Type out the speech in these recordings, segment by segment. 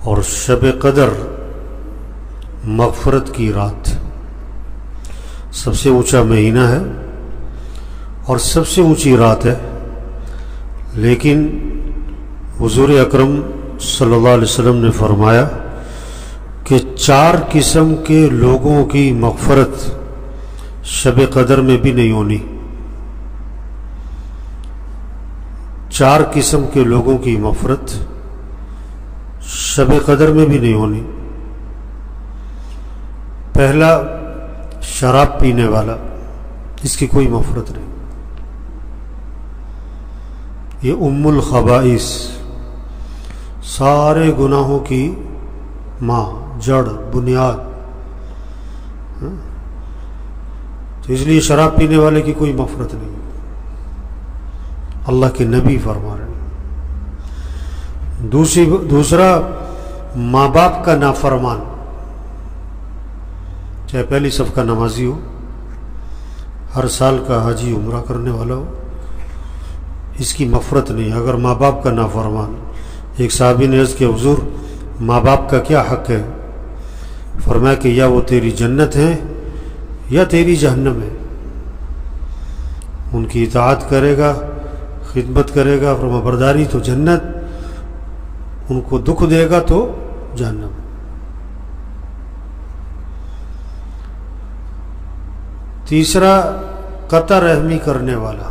اور شب قدر مغفرت کی رات، سب سے اونچا مہینہ ہے اور سب سے اونچی رات ہے، لیکن حضور اکرم صلی اللہ علیہ وسلم نے فرمایا کہ 4 قسم کے لوگوں کی مغفرت شب قدر میں بھی نہیں ہونی۔ 4 قسم کے لوگوں کی مغفرت شب قدر میں بھی نہیں ہونی۔ پہلا، شراب پینے والا، اس کی کوئی مغفرت نہیں، یہ ام الخبائث، سارے گناہوں کی ماں، جڑ، بنیاد، تو اس لیے شراب پینے والے کی کوئی مغفرت نہیں، اللہ کے نبی فرما رہے ہیں۔ دوسرا، ماں باپ کا نافرمان، چاہے پہلی صف کا نمازی ہو، ہر سال کا حاجی عمرہ کرنے والا ہو، اس کی مغفرت نہیں اگر ماں باپ کا نافرمان۔ ایک صحابی نے عرض کیا حضور ماں باپ کا کیا حق ہے؟ فرمایا کہ یا وہ تیری جنت ہے یا تیری جہنم ہے، ان کی اطاعت کرے گا، خدمت کرے گا، فرما برداری تو جنت، ان کو دکھ دے گا تو جہنم۔ تیسرا، قطع رحمی کرنے والا،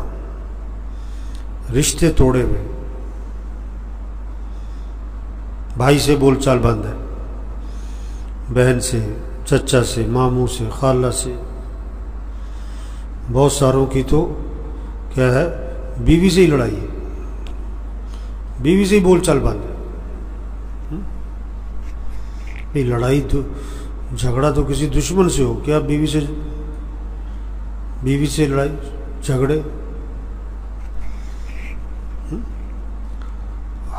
رشتے توڑے ہوئے، بھائی سے بول چال بند ہے، بہن سے، چچا سے، ماموں سے، خالہ سے، بہت ساروں کی تو کیا ہے، بیوی سے ہی لڑائی ہے، بیوی سے ہی بول چال بند ہے۔ لڑائی تو، جھگڑا تو کسی دشمن سے ہو، کیا بیوی سے لڑائی جھگڑے؟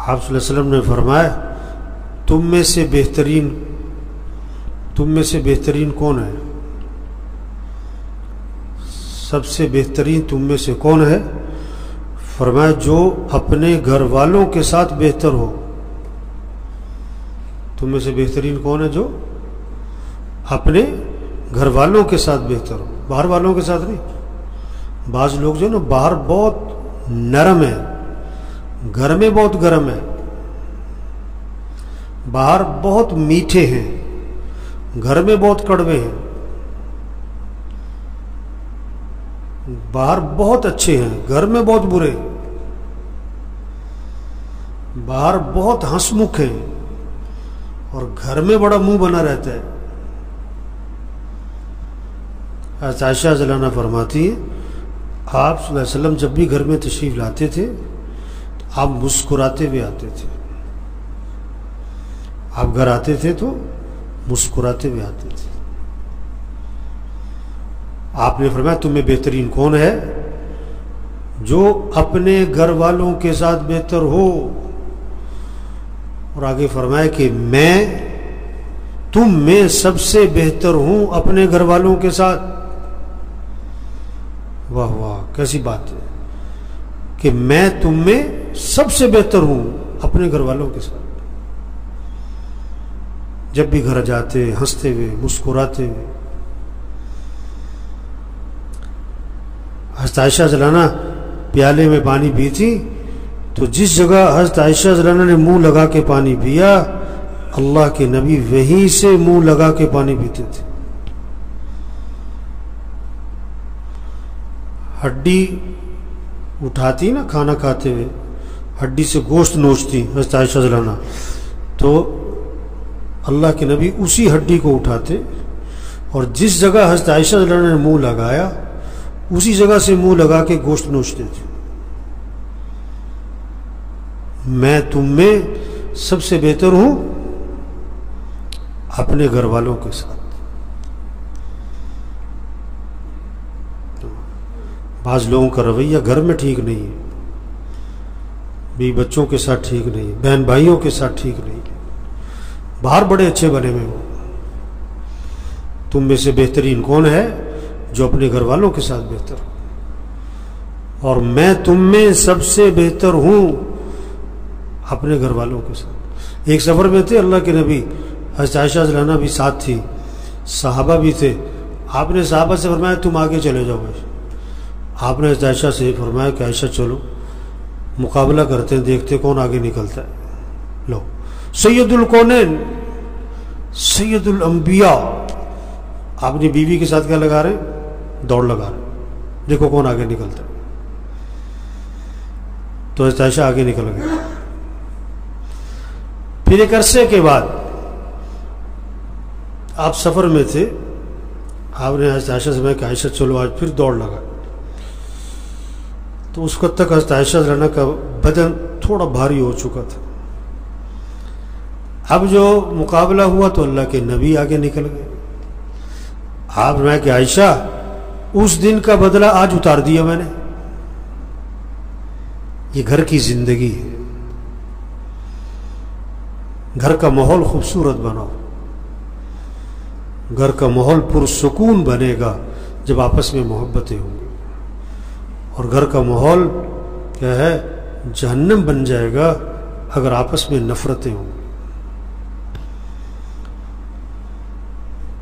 آپ صلی اللہ علیہ وسلم نے فرمایا تم میں سے بہترین کون ہے؟ سب سے بہترین تم میں سے کون ہے؟ فرمایا جو اپنے گھر والوں کے ساتھ بہتر ہو۔ تم میں سے بہترین کون ہے؟ جو اپنے گھر والوں کے ساتھ بہتر ہو، باہر والوں کے ساتھ نہیں۔ بعض لوگ جو نا باہر بہت نرم ہے، گھر میں بہت گرم ہے، باہر بہت میٹھے ہیں، گھر میں بہت کڑوے ہیں، باہر بہت اچھے ہیں، گھر میں بہت برے، باہر بہت ہنسمکھ ہیں اور گھر میں بڑا منہ بنا رہتا ہے۔ عائشہ رضی اللہ عنہا فرماتی ہے آپ صلی اللہ علیہ وسلم جب بھی گھر میں تشریف لاتے تھے تو آپ مسکراتے ہوئے آتے تھے، آپ گھر آتے تھے تو مسکراتے ہوئے آتے تھے۔ آپ نے فرمایا تم میں بہترین کون ہے؟ جو اپنے گھر والوں کے ساتھ بہتر ہو، اور آگے فرمایا کہ میں تم میں سب سے بہتر ہوں اپنے گھر والوں کے ساتھ۔ واہ واہ، کیسی بات ہے کہ میں تم میں سب سے بہتر ہوں اپنے گھر والوں کے ساتھ۔ جب بھی گھر جاتے ہنستے ہوئے، مسکراتے ہوئے۔ حضرت عائشہ رضی اللہ عنہا پیالے میں پانی پی تھی تو جس جگہ حضرت عائشہ رضی اللہ عنہا نے منہ لگا کے پانی پیا، اللہ کے نبی وہیں سے منہ لگا کے پانی پیتے تھے۔ ہڈی اٹھاتی نا کھانا کھاتے ہوئے، ہڈی سے گوشت نوچتی حضرت عائشہ رضی اللہ عنہا، تو اللہ کے نبی اسی ہڈی کو اٹھاتے اور جس جگہ حضرت عائشہ رضی اللہ عنہا نے منہ لگایا اسی جگہ سے منہ لگا کے گوشت نوچتے تھے۔ میں تم میں سب سے بہتر ہوں اپنے گھر والوں کے ساتھ۔ بعض لوگوں کا رویہ گھر میں ٹھیک نہیں ہے، بیوی بچوں کے ساتھ ٹھیک نہیں ہے، بہن بھائیوں کے ساتھ ٹھیک نہیں ہے، باہر بڑے اچھے بنے ہوئے ہو۔ تم میں سے بہترین کون ہے؟ جو اپنے گھر والوں کے ساتھ بہتر ہو، اور میں تم میں سب سے بہتر ہوں اپنے گھر والوں کے ساتھ۔ ایک سفر میں تھے اللہ کے نبی، حضرت عائشہ رضی اللہ عنہا بھی ساتھ تھی، صحابہ بھی تھے. آپ نے صحابہ سے فرمایا تم آگے چلے جاؤ. آپ نے حضرت عائشہ سے فرمایا کہ عائشہ چلو مقابلہ کرتے ہیں، دیکھتے کون آگے نکلتا ہے. لو سید الکونین سید الانبیاء، اپنی بیوی کے ساتھ کیا لگا رہے ہیں؟ دوڑ لگا رہے ہیں، دیکھو کون آگے نکلتا ہے. تو حضرت عائشہ آگے نکل گئے. پھر ایک عرصے کے بعد آپ سفر میں تھے، آپ نے حضرت عائشہ سے کہا کہ عائشہ چلو آج پھر دوڑ لگا. تو اس وقت تک حضرت عائشہ رضی اللہ عنہا کا بدن تھوڑا بھاری ہو چکا تھا. اب جو مقابلہ ہوا تو اللہ کے نبی آگے نکل گئے. آپ نے کہ عائشہ اس دن کا بدلہ آج اتار دیا میں نے. یہ گھر کی زندگی ہے، گھر کا ماحول خوبصورت بناؤ، گھر کا ماحول پرسکون بنے گا جب آپس میں محبتیں ہوں گی، اور گھر کا ماحول کیا ہے؟ جہنم بن جائے گا اگر آپس میں نفرتیں ہوں گی.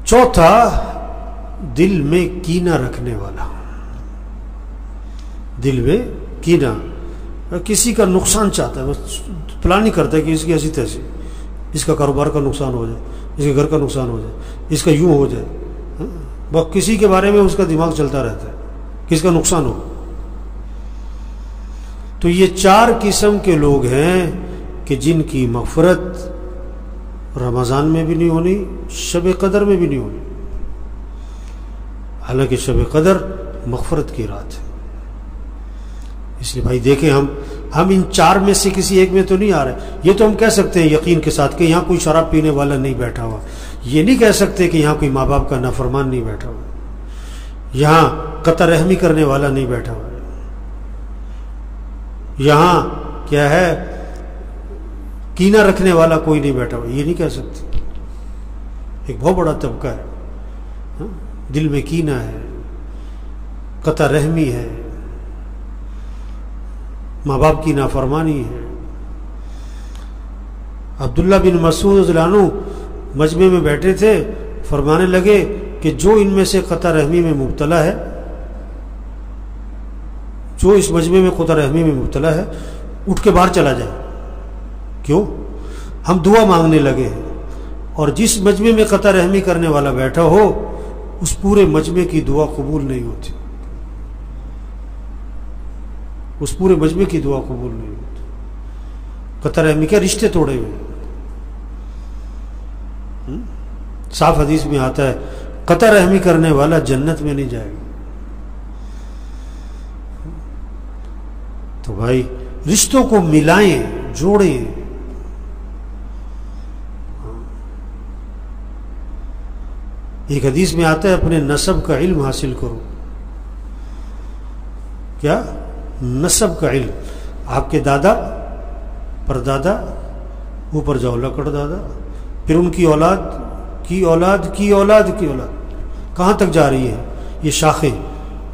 چوتھا، دل میں کینہ رکھنے والا. دل میں کینہ، کسی کا نقصان چاہتا ہے، بس پلان ہی کرتا ہے کہ اس کی ایسی تیسی، اس کا کاروبار کا نقصان ہو جائے، اس کے گھر کا نقصان ہو جائے، اس کا یوں ہو جائے. بس کسی کے بارے میں اس کا دماغ چلتا رہتا ہے، کس کا نقصان ہو. تو یہ 4 قسم کے لوگ ہیں کہ جن کی مغفرت رمضان میں بھی نہیں ہونی، شب قدر میں بھی نہیں ہونی. حالانکہ شب قدر مغفرت کی رات ہے. اس لیے بھائی دیکھیں، ہم ان 4 میں سے کسی ایک میں تو نہیں آ رہے. یہ تو ہم کہہ سکتے ہیں یقین کے ساتھ کہ یہاں کوئی شراب پینے والا نہیں بیٹھا ہوا. یہ نہیں کہہ سکتے کہ یہاں کوئی ماں باپ کا نافرمان نہیں بیٹھا ہوا، یہاں قطع رحمی کرنے والا نہیں بیٹھا ہوا، یہاں کیا ہے کینہ رکھنے والا کوئی نہیں بیٹھا ہوا. یہ نہیں کہہ سکتے. ایک بہت بڑا طبقہ ہے، دل میں کینہ ہے، قطع رحمی ہے، ماں باپ کی نافرمانی ہے. عبداللہ بن مسعود رضی اللہ عنہ مجمع میں بیٹھے تھے، فرمانے لگے کہ جو ان میں سے قطع رحمی میں مبتلا ہے، جو اس مجمع میں قطع رحمی میں مبتلا ہے، اٹھ کے باہر چلا جائے. کیوں؟ ہم دعا مانگنے لگے ہیں، اور جس مجمع میں قطع رحمی کرنے والا بیٹھا ہو اس پورے مجمع کی دعا قبول نہیں ہوتی، اس پورے مجمع کی دعا قبول نہیں ہوتی. قطع رحمی کے رشتے توڑے ہوئے. صاف حدیث میں آتا ہے قطع رحمی کرنے والا جنت میں نہیں جائے گا. تو بھائی رشتوں کو ملائیں، جوڑیں. ایک حدیث میں آتا ہے اپنے نسب کا علم حاصل کرو. کیا؟ نسب کا علم. آپ کے دادا، پردادا، اوپر جاؤ لکڑ دادا، پھر ان کی اولاد کی اولاد کی اولاد کی اولاد، کہاں تک جا رہی ہے یہ شاخیں.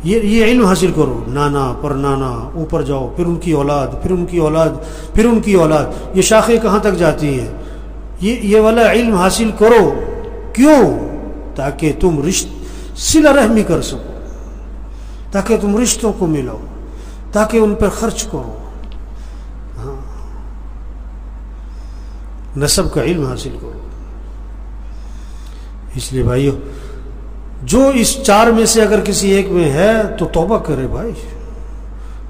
یہ علم حاصل کرو. نانا پر نانا، اوپر جاؤ، پھر ان کی اولاد، پھر ان کی اولاد، پھر ان کی اولاد، یہ شاخیں کہاں تک جاتی ہیں. یہ والا علم حاصل کرو. کیوں؟ تاکہ تم صلہ رحمی کر سکو، تاکہ تم رشتوں کو ملاؤ، تاکہ ان پر خرچ کرو. ہاں، نسب کا علم حاصل کرو. اس لیے بھائیو، جو اس 4 میں سے اگر کسی ایک میں ہے تو توبہ کرے. بھائی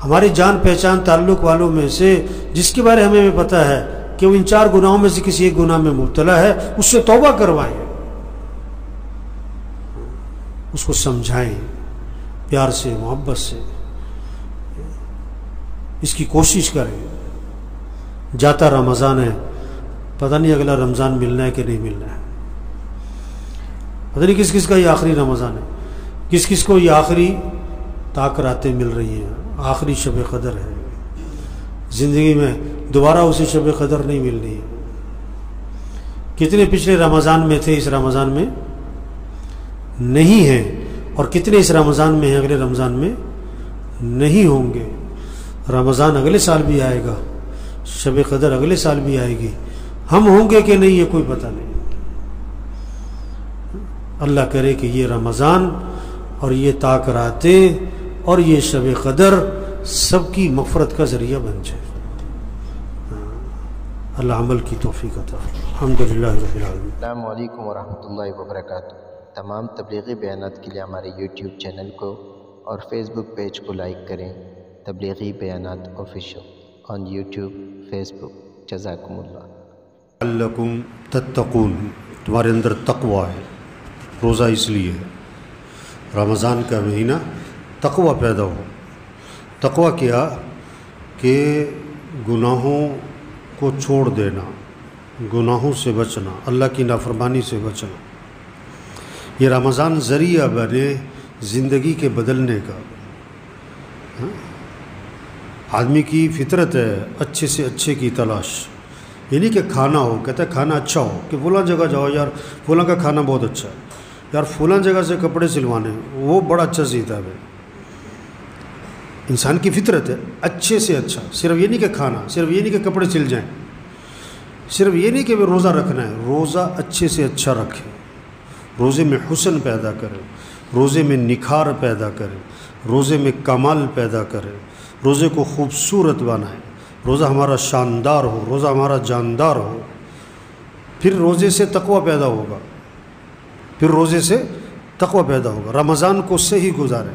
ہماری جان پہچان تعلق والوں میں سے جس کے بارے ہمیں پتہ ہے کہ وہ ان 4 گناہوں میں سے کسی ایک گناہ میں مبتلا ہے، اس سے توبہ کروائیں، اس کو سمجھائیں پیار سے، محبت سے. اس کی کوشش کریں. جاتا رمضان ہے، پتہ نہیں اگلا رمضان ملنا ہے کہ نہیں ملنا ہے. پتہ نہیں کس کس کا یہ آخری رمضان ہے، کس کس کو یہ آخری تاکراتیں مل رہی ہیں، آخری شب قدر ہے. زندگی میں دوبارہ اسے شب قدر نہیں ملنی ہے. کتنے پچھلے رمضان میں تھے، اس رمضان میں نہیں ہیں، اور کتنے اس رمضان میں ہیں، اگلے رمضان میں نہیں ہوں گے. رمضان اگلے سال بھی آئے گا، شب قدر اگلے سال بھی آئے گی. ہم ہوں گے کہ نہیں یہ کوئی پتہ نہیں۔ اللہ کرے کہ یہ رمضان اور یہ تاک راتیں اور یہ شب قدر سب کی مغفرت کا ذریعہ بن جائے۔ اللہ عمل کی توفیق عطا فرمائے۔ الحمدللہ رب العالمین۔ السلام علیکم ورحمۃ اللہ وبرکاتہ۔ تمام تبلیغی بیانات کے لیے ہمارے یوٹیوب چینل کو اور فیس بک پیج کو لائک کریں، تبلیغی بیانات آفیشیل آن یوٹیوب، فیس بک۔ جزاکم اللہ۔ لعلکم تتقون، تمہارے اندر تقوی ہے۔ روزہ اس لیے ہے رمضان کا مہینہ تقوی پیدا ہو۔ تقوی کیا کہ گناہوں کو چھوڑ دینا، گناہوں سے بچنا، اللہ کی نافرمانی سے بچنا۔ یہ رمضان ذریعہ بنے زندگی کے بدلنے کا۔ آدمی کی فطرت ہے اچھے سے اچھے کی تلاش، یہ نہیں کہ کھانا ہو، کہتا ہے کھانا اچھا ہو، کہ فلاں جگہ جاؤ یار فلاں کا کھانا بہت اچھا ہے، یار فلاں جگہ سے کپڑے سلوانے وہ بڑا اچھا سیتا ہے۔ انسان کی فطرت ہے اچھے سے اچھا، صرف یہ نہیں کہ کھانا، صرف یہ نہیں کہ کپڑے سل جائیں، صرف یہ نہیں کہ وہ روزہ رکھنا ہے، روزہ اچھے سے اچھا رکھے، روزے میں حسن پیدا کرے، روزے میں نکھار پیدا کرے، روزے میں کمال پیدا کرے، روزے کو خوبصورت بنائے، روزہ ہمارا شاندار ہو، روزہ ہمارا جاندار ہو۔ پھر روزے سے تقوی پیدا ہوگا، پھر روزے سے تقوی پیدا ہوگا۔ رمضان کو صحیح گزارے،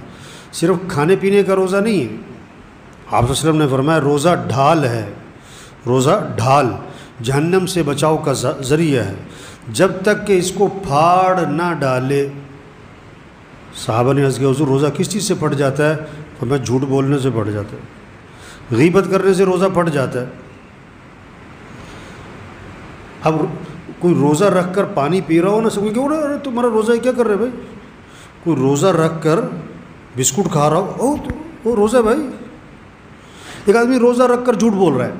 صرف کھانے پینے کا روزہ نہیں ہے۔ آپ صلی اللہ علیہ وسلم نے فرمایا روزہ ڈھال ہے، روزہ ڈھال جہنم سے بچاؤ کا ذریعہ ہے، جب تک کہ اس کو پھاڑ نہ ڈالے۔ صحابہ نے عرض کیا حضور روزہ کس چیز سے پھٹ جاتا ہے؟ فرمایا جھوٹ بولنے سے پھٹ جاتا ہے، غیبت کرنے سے روزہ پھٹ جاتا ہے۔ اب کوئی روزہ رکھ کر پانی پی رہا ہو نا، سب کو ارے تمہارا روزہ ہے کیا کر رہے بھائی؟ کوئی روزہ رکھ کر بسکٹ کھا رہا ہو، وہ روزہ بھائی۔ ایک آدمی روزہ رکھ کر جھوٹ بول رہا ہے،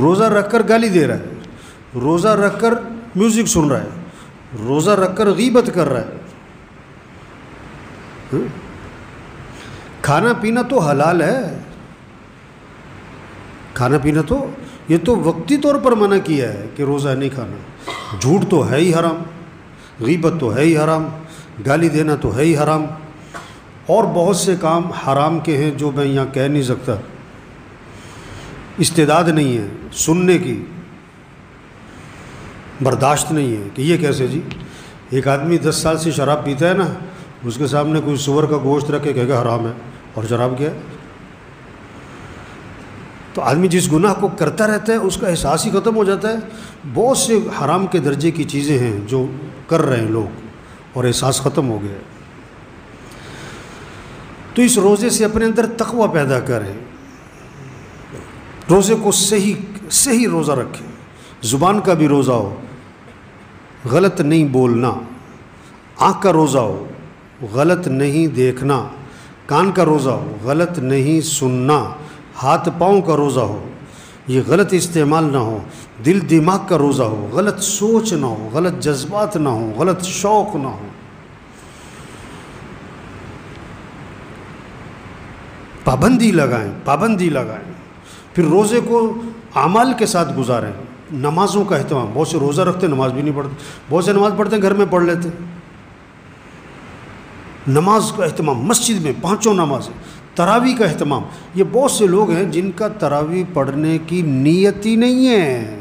روزہ رکھ کر گالی دے رہا ہے، روزہ رکھ کر میوزک سن رہا ہے، روزہ رکھ کر غیبت کر رہا ہے۔ کھانا پینا تو حلال ہے، کھانا پینا تو یہ تو وقتی طور پر منع کیا ہے کہ روزہ نہیں کھانا۔ جھوٹ تو ہے ہی حرام، غیبت تو ہے ہی حرام، گالی دینا تو ہے ہی حرام، اور بہت سے کام حرام کے ہیں جو میں یہاں کہہ نہیں سکتا، استعداد نہیں ہے سننے کی، برداشت نہیں ہے کہ یہ کیسے جی۔ ایک آدمی 10 سال سے شراب پیتا ہے نا، اس کے سامنے کوئی سور کا گوشت رکھ کے کہے گا حرام ہے، اور شراب کیا ہے؟ تو آدمی جس گناہ کو کرتا رہتا ہے اس کا احساس ہی ختم ہو جاتا ہے۔ بہت سے حرام کے درجے کی چیزیں ہیں جو کر رہے ہیں لوگ اور احساس ختم ہو گیا ہے۔ تو اس روزے سے اپنے اندر تقوی پیدا کریں، روزے کو صحیح روزہ رکھیں، زبان کا بھی روزہ ہو، غلط نہیں بولنا، آنکھ کا روزہ ہو، غلط نہیں دیکھنا، کان کا روزہ ہو، غلط نہیں سننا، ہاتھ پاؤں کا روزہ ہو، یہ غلط استعمال نہ ہو، دل دماغ کا روزہ ہو، غلط سوچ نہ ہو، غلط جذبات نہ ہو، غلط شوق نہ ہو۔ پابندی لگائیں، پھر روزے کو اعمال کے ساتھ گزاریں۔ نمازوں کا اہتمام، بہت سے روزہ رکھتے نماز بھی نہیں پڑھتے، بہت سے نماز پڑھتے ہیں گھر میں پڑھ لیتے۔ نماز کا اہتمام، مسجد میں 5 نمازیں، تراویح کا اہتمام۔ یہ بہت سے لوگ ہیں جن کا تراویح پڑھنے کی نیت ہی نہیں ہے۔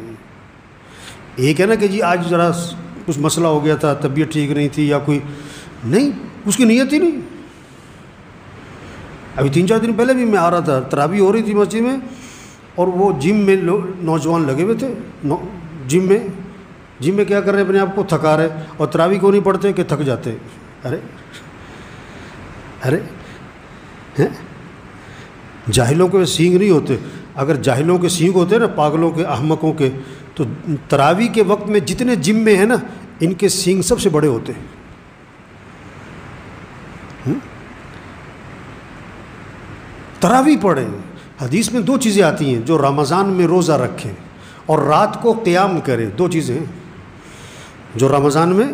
ایک ہے نا کہ جی آج ذرا کچھ مسئلہ ہو گیا تھا، طبیعت ٹھیک نہیں تھی یا کوئی نہیں، اس کی نیت ہی نہیں۔ ابھی 3-4 دن پہلے بھی میں آ رہا تھا، تراویح ہو رہی تھی مسجد میں، اور وہ جم میں نوجوان لگے ہوئے تھے، جم میں کیا کر رہے ہیں؟ اپنے آپ کو تھکا رہے، اور تراویح کو نہیں پڑھتے کہ تھک جاتے۔ ارے جاہلوں کے سینگ نہیں ہوتے، اگر جاہلوں کے سینگ ہوتے نا، پاگلوں کے، احمقوں کے، تو تراویح کے وقت میں جتنے جم میں ہیں نا، ان کے سینگ سب سے بڑے ہوتے ہیں۔ تراویح پڑھیں۔ حدیث میں 2 چیزیں آتی ہیں، جو رمضان میں روزہ رکھیں اور رات کو قیام کرے، 2 چیزیں ہیں۔ جو رمضان میں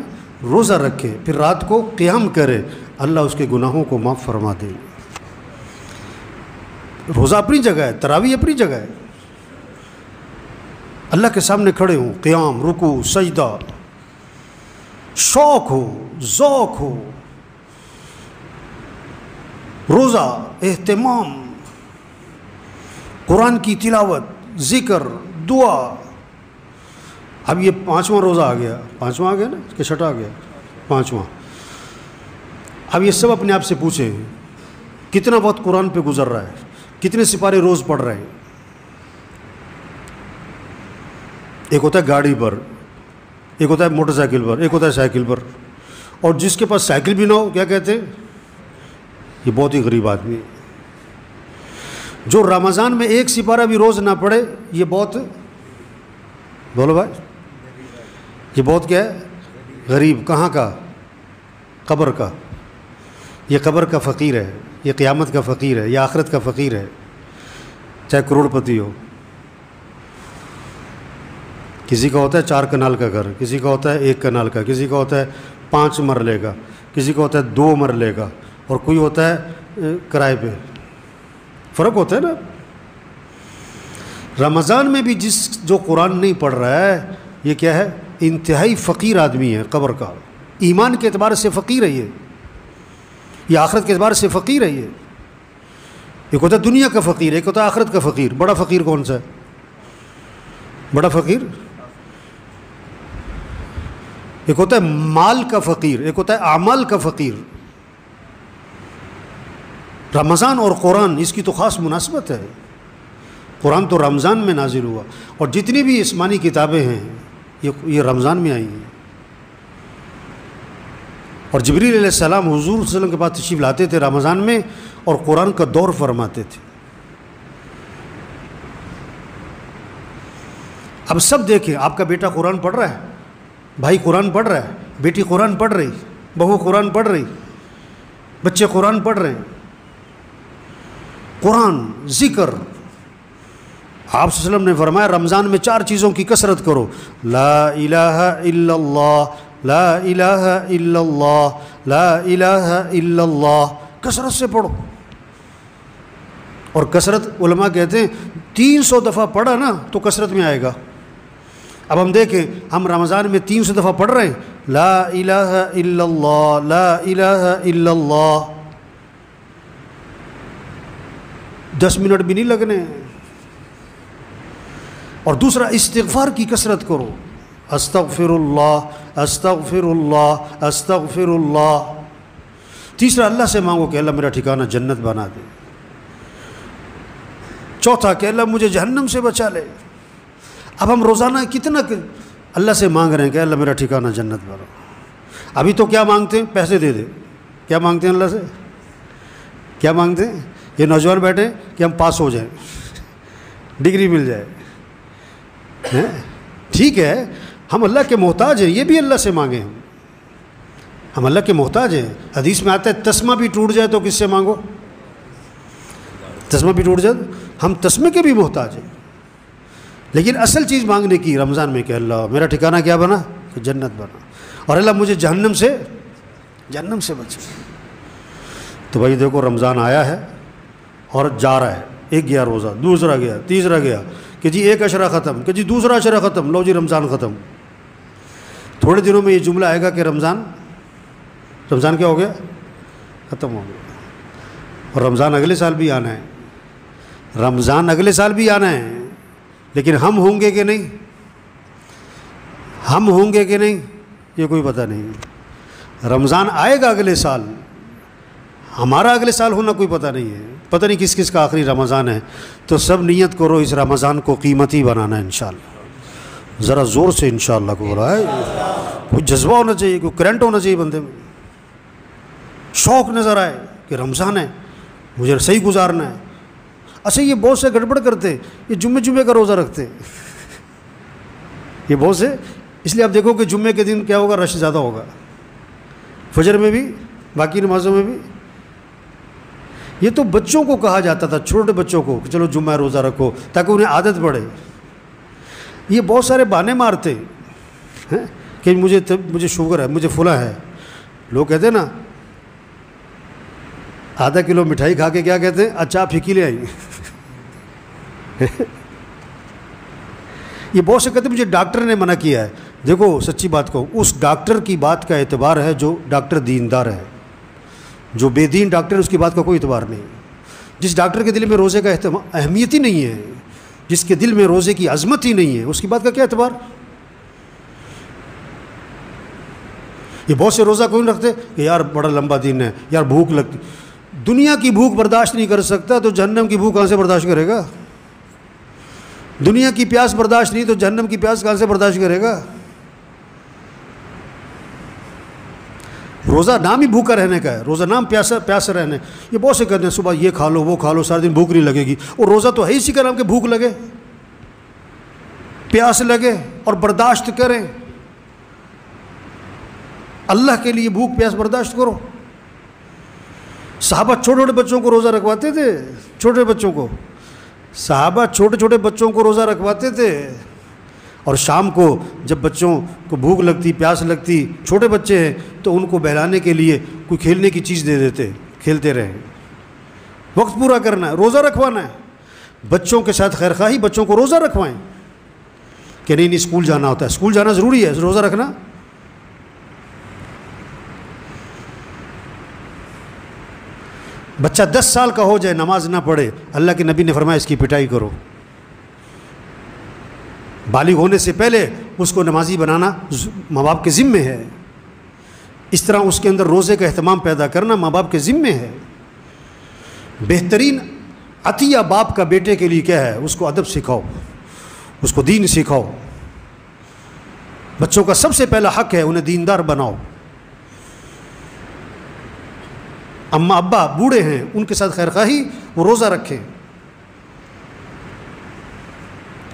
روزہ رکھے پھر رات کو قیام کرے، اللہ اس کے گناہوں کو معاف فرما دے۔ روزہ اپنی جگہ ہے، تراویح اپنی جگہ ہے، اللہ کے سامنے کھڑے ہوں، قیام، رکوع، سجدہ، شوق ہو، ذوق ہو، روزہ، اہتمام، قرآن کی تلاوت، ذکر، دعا. اب یہ 5واں روزہ آ گیا، 5واں آ گیا نا کہ 6واں آ گیا؟ 5واں. اب یہ سب اپنے آپ سے پوچھیں کتنا وقت قرآن پہ گزر رہا ہے، کتنے سپارے روز پڑھ رہے ہیں. ایک ہوتا ہے گاڑی پر، ایک ہوتا ہے موٹر سائیکل پر، ایک ہوتا ہے سائیکل پر. اور جس کے پاس سائیکل بھی نہ ہو کیا کہتے ہیں؟ یہ بہت ہی غریب آدمی ہے. جو رمضان میں ایک سپارہ بھی روز نہ پڑھے یہ بہت، بولو بھائی، یہ بہت کیا ہے؟ غریب. کہاں کا؟ قبر کا. یہ قبر کا فقیر ہے، یہ قیامت کا فقیر ہے، یہ آخرت کا فقیر ہے. چاہے کروڑ پتی ہو. کسی کا ہوتا ہے 4 کنال کا گھر، کسی کا ہوتا ہے 1 کنال کا، کسی کا ہوتا ہے 5 مرلے کا، کسی کا ہوتا ہے 2 مرلے کا، اور کوئی ہوتا ہے کرائے پہ. فرق ہوتا ہے نا. رمضان میں بھی جو قرآن نہیں پڑھ رہا ہے یہ کیا ہے؟ انتہائی فقیر آدمی ہے قبر کا. ایمان کے اعتبار سے فقیر ہے یہ آخرت کے اعتبار سے فقیر ہے یہ. ایک ہوتا ہے دنیا کا فقیر، ایک ہوتا ہے آخرت کا فقیر. بڑا فقیر کون سا ہے؟ بڑا فقیر ایک ہوتا ہے مال کا فقیر، ایک ہوتا ہے اعمال کا فقیر. رمضان اور قرآن اس کی تو خاص مناسبت ہے. قرآن تو رمضان میں نازل ہوا، اور جتنی بھی آسمانی کتابیں ہیں یہ رمضان میں آئی ہیں. اور جبریل علیہ السلام حضور صلی اللہ علیہ وسلم کے پاس تشریف لاتے تھے رمضان میں اور قرآن کا دور فرماتے تھے. اب سب دیکھیں، آپ کا بیٹا قرآن پڑھ رہا ہے، بھائی قرآن پڑھ رہا ہے، بیٹی قرآن پڑھ رہی، بہو قرآن پڑھ رہی، بچے قرآن پڑھ رہے ہیں. قرآن، ذکر. آپ صلی اللہ علیہ وسلم نے فرمایا رمضان میں 4 چیزوں کی کثرت کرو. لا الہ الا اللہ، لا الہ الا اللہ، لا الہ الا اللہ. کثرت سے پڑھو. اور کثرت علماء کہتے ہیں 300 دفعہ پڑھا نا تو کثرت میں آئے گا. اب ہم دیکھیں ہم رمضان میں 300 دفعہ پڑھ رہے ہیں لا الہ الا اللہ، لا الہ الا اللہ. 10 منٹ بھی نہیں لگنے. اور دوسرا استغفار کی کثرت کرو. استغفر اللہ، استغفر اللہ، استغفر اللہ. تیسرا اللہ سے مانگو کہ اللہ میرا ٹھکانہ جنت بنا دے. چوتھا کہ اللہ مجھے جہنم سے بچا لے. اب ہم روزانہ کتنا اللہ سے مانگ رہے ہیں کہ اللہ میرا ٹھکانہ جنت بنا. ابھی تو کیا مانگتے ہیں؟ پیسے دے دے. کیا مانگتے ہیں اللہ سے؟ کیا مانگتے ہیں؟ یہ نوجوان بیٹھے کہ ہم پاس ہو جائیں، ڈگری مل جائے. ٹھیک ہے، ہم اللہ کے محتاج ہیں، یہ بھی اللہ سے مانگیں. ہم اللہ کے محتاج ہیں. حدیث میں آتا ہے تسمہ بھی ٹوٹ جائے تو کس سے مانگو؟ تسمہ بھی ٹوٹ جائے. ہم تسمے کے بھی محتاج ہیں. لیکن اصل چیز مانگنے کی رمضان میں کہ اللہ میرا ٹھکانہ کیا بنا؟ کہ جنت بنا. اور اللہ مجھے جہنم سے بچے. تو بھائی دیکھو رمضان آیا ہے اور جا رہا ہے. ایک گیا روزہ، دوسرا گیا، تیسرا گیا، کہ جی ایک عشرہ ختم، کہ جی دوسرا عشرہ ختم، لو جی رمضان ختم. تھوڑے دنوں میں یہ جملہ آئے گا کہ رمضان کیا ہو گیا؟ ختم ہو گیا. اور رمضان اگلے سال بھی آنا ہے. رمضان اگلے سال بھی آنا ہے. لیکن ہم ہوں گے کہ نہیں؟ ہم ہوں گے کہ نہیں یہ کوئی پتہ نہیں. رمضان آئے گا اگلے سال، ہمارا اگلے سال ہونا کوئی پتہ نہیں ہے. پتہ نہیں کس کس کا آخری رمضان ہے. تو سب نیت کرو اس رمضان کو قیمتی بنانا ہے انشاءاللہ. ذرا زور سے انشاءاللہ کو بولا ہے. کوئی جذبہ ہونا چاہیے، کوئی کرنٹ ہونا چاہیے بندے میں. شوق نظر آئے کہ رمضان ہے، مجھے صحیح گزارنا ہے. اچھا یہ بہت سے گڑبڑ کرتے، یہ جمعے کا روزہ رکھتے. یہ بہت سے، اس لیے آپ دیکھو کہ جمعے کے دن کیا ہوگا؟ رش زیادہ ہوگا. فجر میں بھی، باقی نمازوں میں بھی. یہ تو بچوں کو کہا جاتا تھا، چھوٹے بچوں کو، کہ چلو جمعہ روزہ رکھو تاکہ انہیں عادت پڑے. یہ بہت سارے بہانے مارتے ہیں کہ مجھے شوگر ہے، مجھے فلاں ہے. لوگ کہتے ہیں نا آدھا کلو مٹھائی کھا کے کیا کہتے ہیں؟ اچھا پھیکی لے آئی. یہ بہت سے کہتے ہیں مجھے ڈاکٹر نے منع کیا ہے. دیکھو سچی بات کہوں، اس ڈاکٹر کی بات کا اعتبار ہے جو ڈاکٹر دیندار ہے. جو بے دین ڈاکٹر ہے اس کی بات کا کوئی اعتبار نہیں. جس ڈاکٹر کے دل میں روزے کا اہمیت ہی نہیں ہے، جس کے دل میں روزے کی عظمت ہی نہیں ہے، اس کی بات کا کیا اعتبار؟ یہ بہت سے روزہ کوئی نہیں رکھتے کہ یار بڑا لمبا دن ہے، یار بھوک لگتی. دنیا کی بھوک برداشت نہیں کر سکتا تو جہنم کی بھوک کہاں سے برداشت کرے گا؟ دنیا کی پیاس برداشت نہیں تو جہنم کی پیاس کہاں سے برداشت کرے گا؟ روزہ نام ہی بھوکا رہنے کا ہے، روزہ نام پیاسا رہنے. یہ بہت سے کہتے ہیں صبح یہ کھا لو وہ کھا لو سارے دن بھوک نہیں لگے گی. اور روزہ تو ہے اسی کا نام کہ بھوک لگے، پیاس لگے اور برداشت کریں. اللہ کے لیے بھوک پیاس برداشت کرو. صحابہ چھوٹے چھوٹے بچوں کو روزہ رکھواتے تھے. چھوٹے بچوں کو صحابہ چھوٹے چھوٹے بچوں کو روزہ رکھواتے تھے. اور شام کو جب بچوں کو بھوک لگتی پیاس لگتی، چھوٹے بچے ہیں تو ان کو بہلانے کے لیے کوئی کھیلنے کی چیز دے دیتے، کھیلتے رہیں. وقت پورا کرنا ہے، روزہ رکھوانا ہے. بچوں کے ساتھ خیر خواہی، بچوں کو روزہ رکھوائیں کہ نہیں اسکول جانا ہوتا ہے، اسکول جانا ضروری ہے، روزہ رکھنا. بچہ 10 سال کا ہو جائے نماز نہ پڑھے، اللہ کے نبی نے فرمایا اس کی پٹائی کرو. بالغ ہونے سے پہلے اس کو نمازی بنانا ماں باپ کے ذمے ہے. اس طرح اس کے اندر روزے کا اہتمام پیدا کرنا ماں باپ کے ذمے ہے. بہترین عطیہ باپ کا بیٹے کے لیے کیا ہے؟ اس کو ادب سکھاؤ، اس کو دین سکھاؤ. بچوں کا سب سے پہلا حق ہے انہیں دیندار بناؤ. اماں ابا بوڑھے ہیں ان کے ساتھ خیر خواہی، وہ روزہ رکھیں.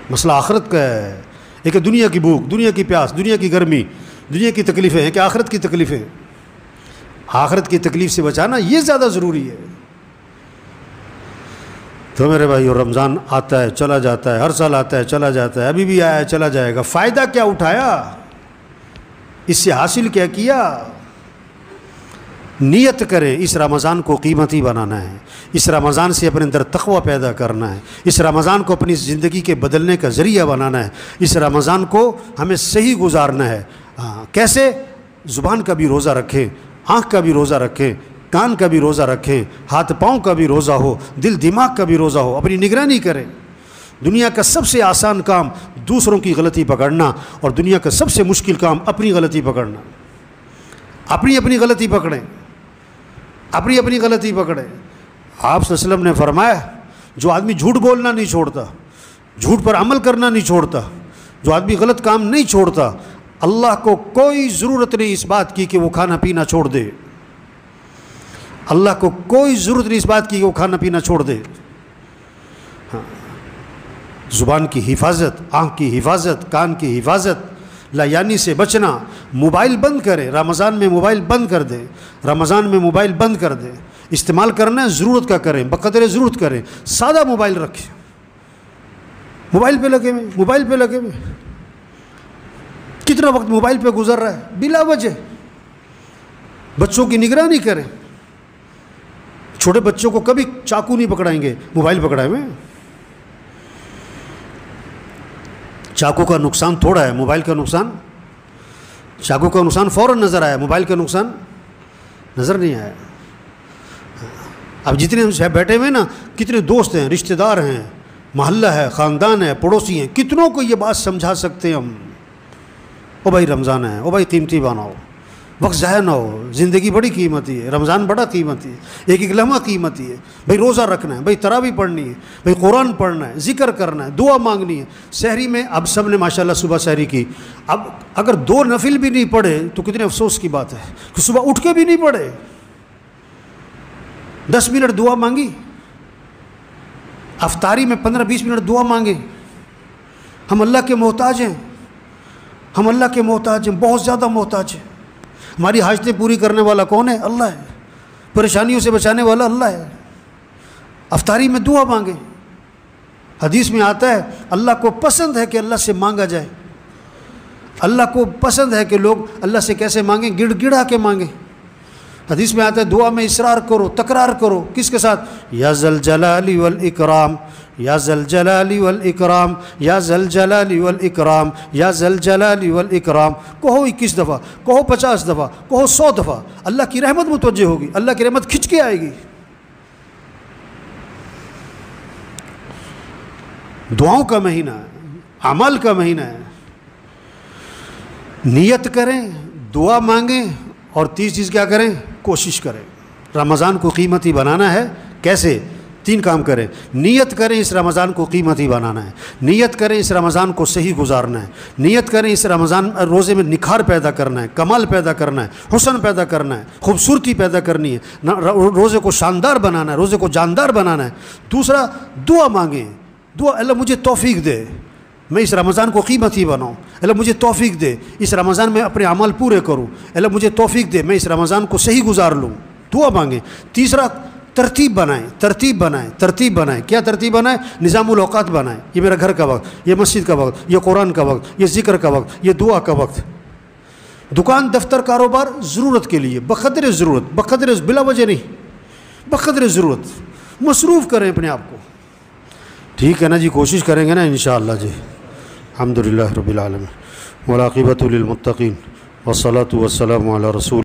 مسئلہ آخرت کا ہے. ایک دنیا کی بھوک، دنیا کی پیاس، دنیا کی گرمی، دنیا کی تکلیفیں ہیں کہ آخرت کی تکلیفیں. آخرت کی تکلیف سے بچانا یہ زیادہ ضروری ہے. تو میرے بھائی رمضان آتا ہے چلا جاتا ہے، ہر سال آتا ہے چلا جاتا ہے، ابھی بھی آیا ہے چلا جائے گا. فائدہ کیا اٹھایا؟ اس سے حاصل کیا کیا؟ نیت کریں اس رمضان کو قیمتی بنانا ہے، اس رمضان سے اپنے اندر تقوی پیدا کرنا ہے، اس رمضان کو اپنی زندگی کے بدلنے کا ذریعہ بنانا ہے، اس رمضان کو ہمیں صحیح گزارنا ہے. کیسے؟ زبان کا بھی روزہ رکھیں، آنکھ کا بھی روزہ رکھیں، کان کا بھی روزہ رکھیں، ہاتھ پاؤں کا بھی روزہ ہو، دل دماغ کا بھی روزہ ہو. اپنی نگرانی کریں. دنیا کا سب سے آسان کام دوسروں کی غلطی پکڑنا، اور دنیا کا سب سے مشکل کام اپنی غلطی پکڑنا. اپنی غلطی پکڑیں، اپنی غلطی پکڑیں. آپ صلی اللہ علیہ وسلم نے فرمایا جو آدمی جھوٹ بولنا نہیں چھوڑتا، جھوٹ پر عمل کرنا نہیں چھوڑتا، جو آدمی غلط کام نہیں چھوڑتا، اللہ کو کوئی ضرورت نہیں اس بات کی کہ وہ کھانا پینا چھوڑ دے. اللہ کو کوئی ضرورت نہیں اس بات کی کہ وہ کھانا پینا چھوڑ دے. زبان کی حفاظت، آنکھ کی حفاظت، کان کی حفاظت، لایانی سے بچنا. موبائل بند کریں، رمضان میں موبائل بند کر دیں، رمضان میں موبائل بند کر دیں. استعمال کرنا ہے ضرورت کا کریں، بقدر ضرورت کریں. سادہ موبائل رکھیں، موبائل پہ لگے ہوئے. کتنا وقت موبائل پہ گزر رہا ہے بلا وجہ. بچوں کی نگرانی کریں. چھوٹے بچوں کو کبھی چاقو نہیں پکڑائیں گے، موبائل پکڑائے ہوئے. چاقو کا نقصان تھوڑا ہے، موبائل کا نقصان، چاقو کا نقصان فوراً نظر آیا، موبائل کا نقصان نظر نہیں آیا. اب جتنے ہم بیٹھے ہوئے نا، کتنے دوست ہیں، رشتہ دار ہیں، محلہ ہے، خاندان ہے، پڑوسی ہیں، کتنوں کو یہ بات سمجھا سکتے ہیں ہم. او بھائی رمضان ہے، او بھائی قیمتی بناؤ، وقت ضائع نہ ہو. زندگی بڑی قیمتی ہے، رمضان بڑا قیمتی ہے، ایک ایک لمحہ قیمتی ہے. بھائی روزہ رکھنا ہے، بھائی تراویح پڑھنی ہے، بھائی قرآن پڑھنا ہے، ذکر کرنا ہے، دعا مانگنی ہے. سحری میں اب سب نے ماشاءاللہ صبح سحری کی. اب اگر 2 نفل بھی نہیں پڑھے تو کتنے افسوس کی بات ہے کہ صبح اٹھ کے بھی نہیں پڑھے. 10 منٹ دعا مانگی، افطاری میں 15-20 منٹ دعا مانگے. ہم اللہ کے محتاج ہیں، ہم اللہ کے محتاج ہیں، بہت زیادہ محتاج ہیں. ہماری حاجتیں پوری کرنے والا کون ہے؟ اللہ ہے. پریشانیوں سے بچانے والا اللہ ہے. افطاری میں دعا مانگے. حدیث میں آتا ہے اللہ کو پسند ہے کہ اللہ سے مانگا جائے. اللہ کو پسند ہے کہ لوگ اللہ سے کیسے مانگیں؟ گڑ گڑا کے مانگیں. حدیث میں آتا ہے دعا میں اصرار کرو، تکرار کرو، کس کے ساتھ؟ یا ذل جلال والاکرام، یا ذل جلال والاکرام، یا ذل جلال والاکرام، یا ذل جلال والاکرام، کہو 21 دفعہ، کہو 50 دفعہ، کہو 100 دفعہ، اللہ کی رحمت متوجہ ہوگی، اللہ کی رحمت کھنچ کے آئے گی۔ دعاؤں کا مہینہ ہے، عمل کا مہینہ ہے، نیت کریں، دعا مانگیں، اور تیسری چیز کیا کریں؟ کوشش کریں۔ رمضان کو قیمتی بنانا ہے، کیسے؟ 3 کام کریں۔ نیت کریں اس رمضان کو قیمتی بنانا ہے، نیت کریں اس رمضان کو صحیح گزارنا ہے، نیت کریں اس رمضان روزے میں نکھار پیدا کرنا ہے، کمال پیدا کرنا ہے، حسن پیدا کرنا ہے، خوبصورتی پیدا کرنی ہے، روزے کو شاندار بنانا ہے، روزے کو جاندار بنانا ہے۔ دوسرا، دعا مانگیں، دعا اللہ مجھے توفیق دے، میں اس رمضان کو قیمتی بناؤں، اللہ مجھے توفیق دے، اس رمضان میں اپنے اعمال پورے کروں، اللہ مجھے توفیق دے، میں اس رمضان کو صحیح گزار لوں، دعا مانگیں۔ تیسرا، ترتیب بنائیں، ترتیب بنائیں، ترتیب بنائیں۔ کیا ترتیب بنائیں؟ نظام الاوقات بنائیں، یہ میرا گھر کا وقت، یہ مسجد کا وقت، یہ قرآن کا وقت، یہ ذکر کا وقت، یہ دعا کا وقت۔ دکان، دفتر، کاروبار ضرورت کے لیے، بقدر ضرورت، بقدر، بلا وجہ نہیں، بقدر ضرورت مصروف کریں اپنے آپ کو۔ ٹھیک ہے نا جی، کوشش کریں گے نا انشاءاللہ جی۔ الحمدللہ رب العالمین والعاقبۃ للمتقین والصلاۃ والسلام علی رسول